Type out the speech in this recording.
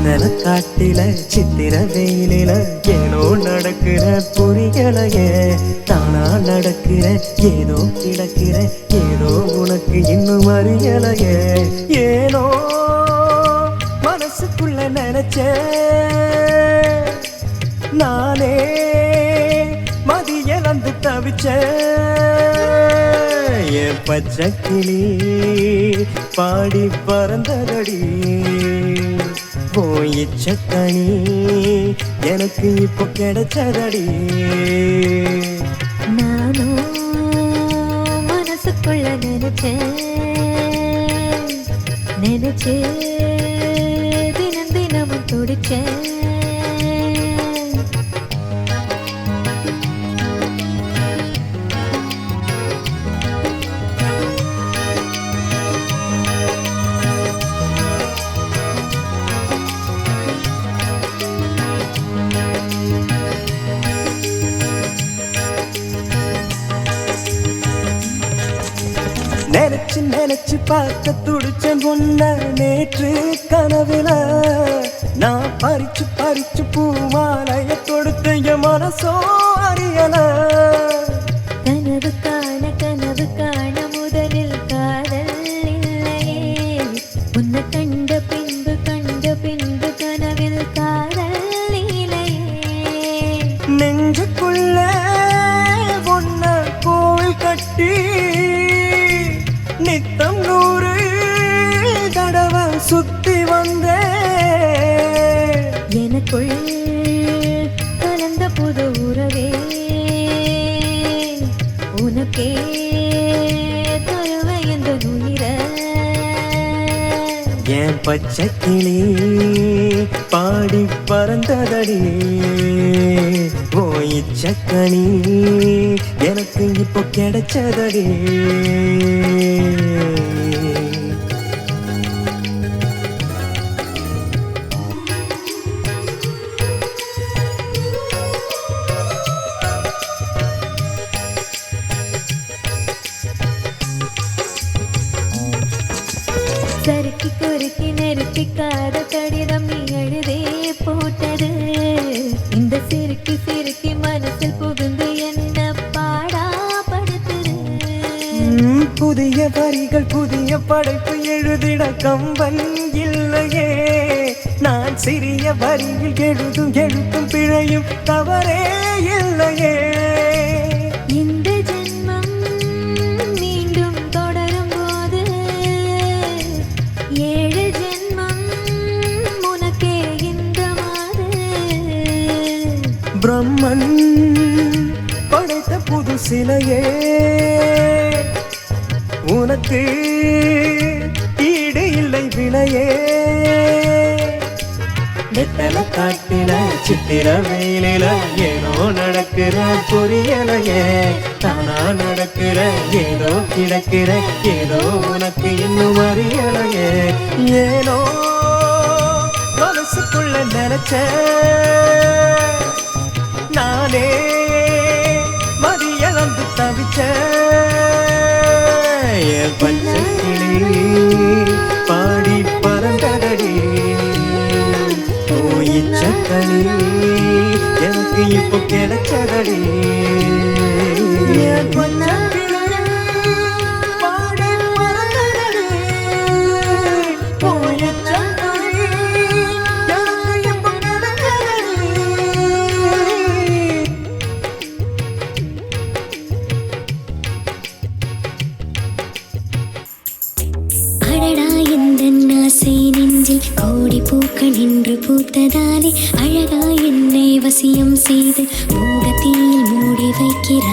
சித்தன காட்டில சித்திர வெயிலில ஏனோ நடக்கிற புரியலையே தானா நடக்கிற ஏதோ கிடக்கிற ஏதோ உனக்கு இன்னும் அறியலையே ஏனோ மனசுக்குள்ள நினைச்ச நானே மதியலந்து தவிச்ச என் பச்சை கிளி பாடி பறந்ததடி போயிச்சக்கணி எனக்கு இப்போ கிடைச்சதடி நானும் மனசுக்குள்ள நினைச்சு தினம் தினமும் துடிச்சேன் நினைச்சு நினைச்சு பார்க்க துடிச்சேன் உன்ன நேற்று கனவுல நான் பறிச்சு பறிச்சு பூமாலைய தொடுத்த என் மனசோ அறியல கனவு காண முதலில் காதல் இல்லையே உன்னை கண்ட பின்பு கனவில் காதல் இல்லையே நெஞ்சுக்குள்ள ஒன்ன கோவில் கட்டி நித்தம் 100 தடவை சுத்தி வந்தே எனக்குள் கலந்த புது உறவே உனக்கே தருவை இந்த உயிர என் பச்சை கிளி பாடி பறந்ததடி போயிச்சக்கணி எனக்கு இப்போ கிடைச்சதடி சறுக்கி குறுக்கி நெருப்பிக்காத கடிதம் நீ எழுதே போட்டது இந்த சிறுக்கி மனசில் புகுந்து என்ன பாடாப்படுத்துது புதிய வரிகள் புதிய படைப்பு எழுதிட கம்பன் இல்லையே நான் சிறிய வரியில் எழுத்தும் பிழையும் தவறே இல்லையே இந்த ஜென்மம் மீண்டும் தொடரும் போது 7 ஜென்மம் உனக்கே இந்த மாது பிரம்மன் படைத்த புது சிலையே உனக்கு ஈடு இல்லை விலையே வெத்தல காட்டில சித்திர வெயிலில ஏனோ நடக்கிற புரியலையே தானா நடக்கிற ஏதோ கிடக்கிற ஏதோ உனக்கு இன்னும் அறியலையே ஏனோ மனசுக்குள்ள நினைச்ச நானே மதியலந்து தவிச்ச என் பச்சை கிளி பாடி பறந்ததடி போயிச்சக்கணி எனக்கு இப்போ கிடைச்சதடி என் பச்சை கிளி பாடி பறந்ததடி போயிச்சக்கணி எனக்கு இப்போ கிடைச்சதடி அடடா இந்த ஆசை நெஞ்சில் கோடி பூக்கள் நின்று பூத்ததாலே அழகா என்னை வசியம் செய்து மோகத்தில் மூடி வைக்கிறார்.